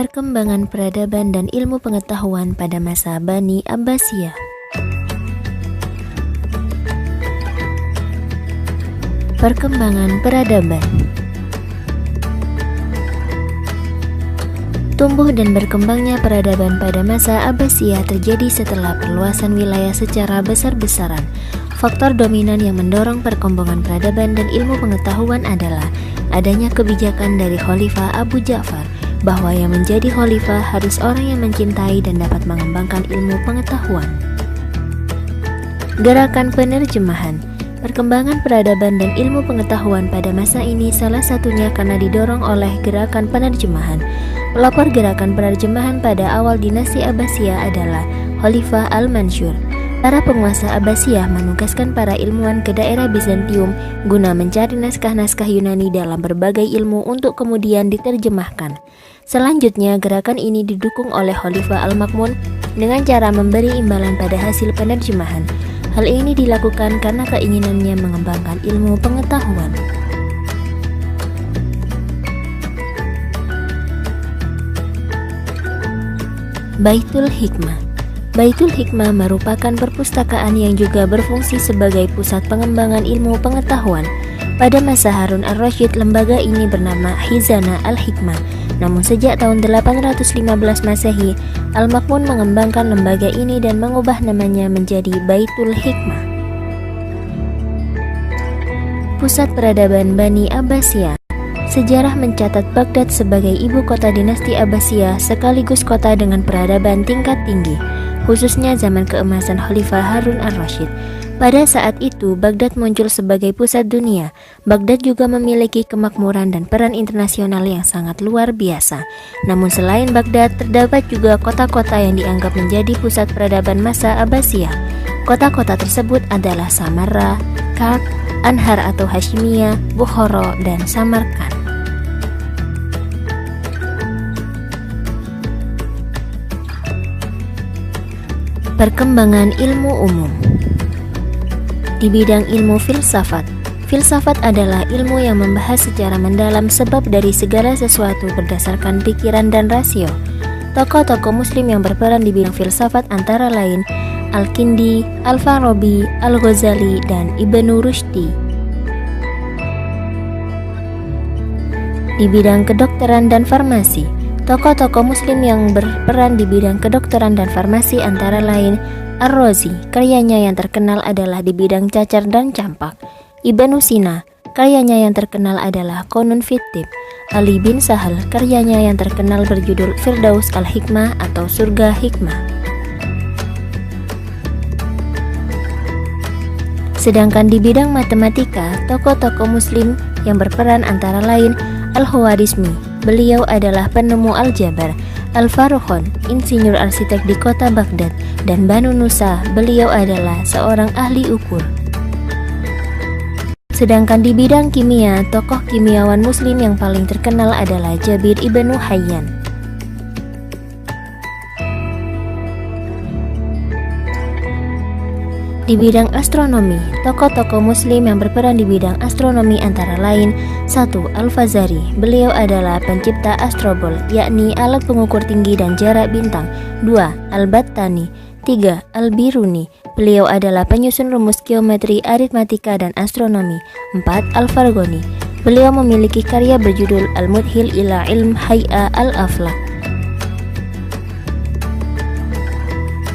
Perkembangan peradaban dan ilmu pengetahuan pada masa Bani Abbasiyah. Perkembangan peradaban. Tumbuh dan berkembangnya peradaban pada masa Abbasiyah terjadi setelah perluasan wilayah secara besar-besaran. Faktor dominan yang mendorong perkembangan peradaban dan ilmu pengetahuan adalah adanya kebijakan dari Khalifah Abu Ja'far bahwa yang menjadi khalifah harus orang yang mencintai dan dapat mengembangkan ilmu pengetahuan. Gerakan penerjemahan. Perkembangan peradaban dan ilmu pengetahuan pada masa ini salah satunya karena didorong oleh gerakan penerjemahan. Pelopor gerakan penerjemahan pada awal dinasti Abbasiyah adalah Khalifah Al-Mansur. Para penguasa Abbasiyah menugaskan para ilmuwan ke daerah Bizantium guna mencari naskah-naskah Yunani dalam berbagai ilmu untuk kemudian diterjemahkan. Selanjutnya, gerakan ini didukung oleh Khalifah Al-Ma'mun dengan cara memberi imbalan pada hasil penerjemahan. Hal ini dilakukan karena keinginannya mengembangkan ilmu pengetahuan. Baitul Hikmah. Baitul Hikmah merupakan perpustakaan yang juga berfungsi sebagai pusat pengembangan ilmu pengetahuan. Pada masa Harun Ar-Rasyid, lembaga ini bernama Khizanah Al-Hikmah. Namun sejak tahun 815 Masehi, Al-Ma'mun mengembangkan lembaga ini dan mengubah namanya menjadi Baitul Hikmah. Pusat peradaban Bani Abbasiyah. Sejarah mencatat Baghdad sebagai ibu kota dinasti Abbasiyah sekaligus kota dengan peradaban tingkat tinggi, khususnya zaman keemasan Khalifah Harun Ar-Rasyid. Pada saat itu, Baghdad muncul sebagai pusat dunia. Baghdad juga memiliki kemakmuran dan peran internasional yang sangat luar biasa. Namun selain Baghdad, terdapat juga kota-kota yang dianggap menjadi pusat peradaban masa Abbasiyah. Kota-kota tersebut adalah Samarra, Kart, Anhar atau Hashimiyah, Bukhara, dan Samarkand. Perkembangan ilmu umum. Di bidang ilmu filsafat. Filsafat adalah ilmu yang membahas secara mendalam sebab dari segala sesuatu berdasarkan pikiran dan rasio. Tokoh-tokoh muslim yang berperan di bidang filsafat antara lain Al-Kindi, Al-Farabi, Al-Ghazali, dan Ibnu Rushdi. Di bidang kedokteran dan farmasi. Tokoh-tokoh muslim yang berperan di bidang kedokteran dan farmasi antara lain Ar-Razi, karyanya yang terkenal adalah di bidang cacar dan campak. Ibnu Sina, karyanya yang terkenal adalah Qanun fit Tibb. Ali bin Sahal, karyanya yang terkenal berjudul Firdaus Al-Hikmah atau Surga Hikmah. Sedangkan di bidang matematika, tokoh-tokoh muslim yang berperan antara lain Al-Khwarizmi, beliau adalah penemu aljabar. Al-Farukhan, insinyur arsitek di kota Baghdad, dan Banu Nusa, beliau adalah seorang ahli ukur. Sedangkan di bidang kimia, tokoh kimiawan muslim yang paling terkenal adalah Jabir ibnu Hayyan. Di bidang astronomi, tokoh-tokoh muslim yang berperan di bidang astronomi antara lain 1. Al-Fazari, beliau adalah pencipta astrobol, yakni alat pengukur tinggi dan jarak bintang. 2. Al-Battani. 3. Al-Biruni, beliau adalah penyusun rumus geometri, aritmatika, dan astronomi. 4. Al-Farghani, beliau memiliki karya berjudul Al-Mudhil ila Ilm Hay'a Al-Aflak.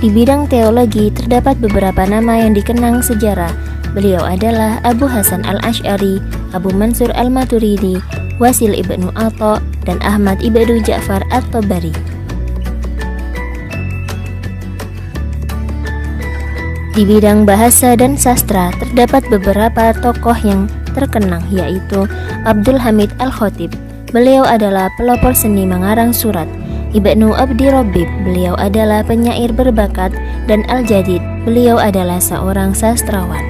Di bidang teologi terdapat beberapa nama yang dikenang sejarah. Beliau adalah Abu Hasan Al-Asy'ari, Abu Mansur Al-Maturidi, Wasil ibnu Atha, dan Ahmad ibnu Ja'far At-Tabari. Di bidang bahasa dan sastra terdapat beberapa tokoh yang terkenang, yaitu Abdul Hamid Al-Khatib. Beliau adalah pelopor seni mengarang surat. Ibnu Abdi Rabbib, beliau adalah penyair berbakat, dan Al-Jadid, beliau adalah seorang sastrawan.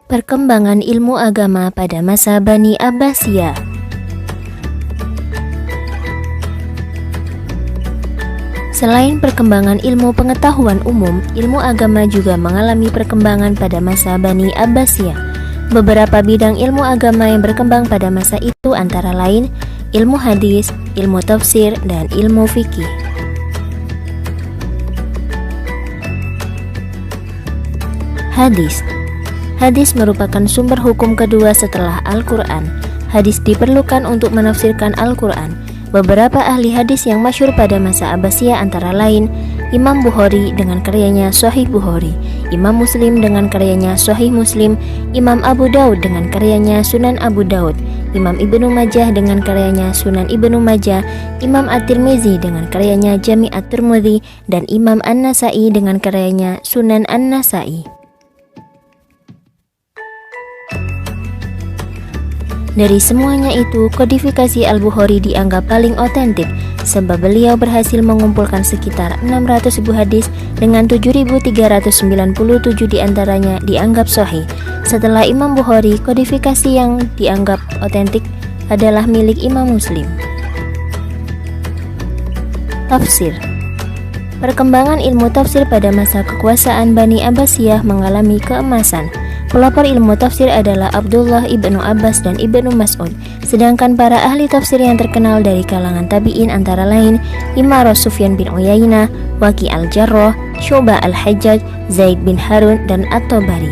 Perkembangan ilmu agama pada masa Bani Abbasiyah. Selain perkembangan ilmu pengetahuan umum, ilmu agama juga mengalami perkembangan pada masa Bani Abbasiyah. Beberapa bidang ilmu agama yang berkembang pada masa itu antara lain ilmu hadis, ilmu tafsir, dan ilmu fikih. Hadis. Hadis merupakan sumber hukum kedua setelah Al-Quran. Hadis diperlukan untuk menafsirkan Al-Quran. Beberapa ahli hadis yang masyhur pada masa Abbasiyah antara lain Imam Bukhari dengan karyanya Sahih Bukhari, Imam Muslim dengan karyanya Sahih Muslim, Imam Abu Daud dengan karyanya Sunan Abu Daud, Imam Ibnu Majah dengan karyanya Sunan Ibnu Majah, Imam At-Tirmizi dengan karyanya Jami' At-Tirmidzi, dan Imam An-Nasa'i dengan karyanya Sunan An-Nasa'i. Dari semuanya itu, kodifikasi Al-Bukhari dianggap paling otentik sebab beliau berhasil mengumpulkan sekitar 600.000 hadis dengan 7.397 diantaranya dianggap sahih. Setelah Imam Bukhari, kodifikasi yang dianggap otentik adalah milik Imam Muslim. Tafsir. Perkembangan ilmu tafsir pada masa kekuasaan Bani Abbasiyah mengalami keemasan. Pelopor ilmu tafsir adalah Abdullah ibnu Abbas dan Ibnu Mas'ud, sedangkan para ahli tafsir yang terkenal dari kalangan tabi'in antara lain Imam Sufyan bin Uyainah, Waqi' al-Jarrah, Syu'bah al-Hajjaj, Zaid bin Harun, dan At-Tabari.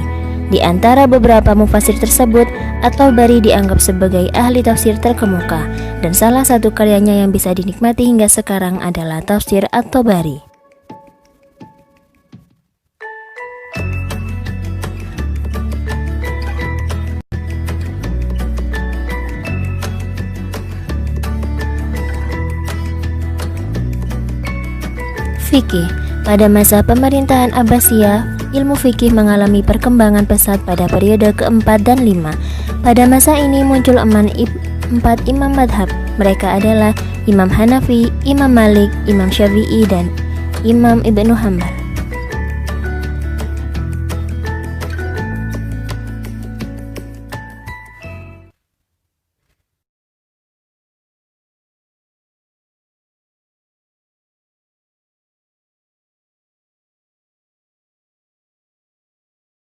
Di antara beberapa mufasir tersebut, At-Tabari dianggap sebagai ahli tafsir terkemuka, dan salah satu karyanya yang bisa dinikmati hingga sekarang adalah tafsir At-Tabari. Fikih. Pada masa pemerintahan Abbasiyah, ilmu fikih mengalami perkembangan pesat pada periode keempat dan lima. Pada masa ini muncul empat imam madhab. Mereka adalah Imam Hanafi, Imam Malik, Imam Syafi'i, dan Imam Ibnu Hanbal.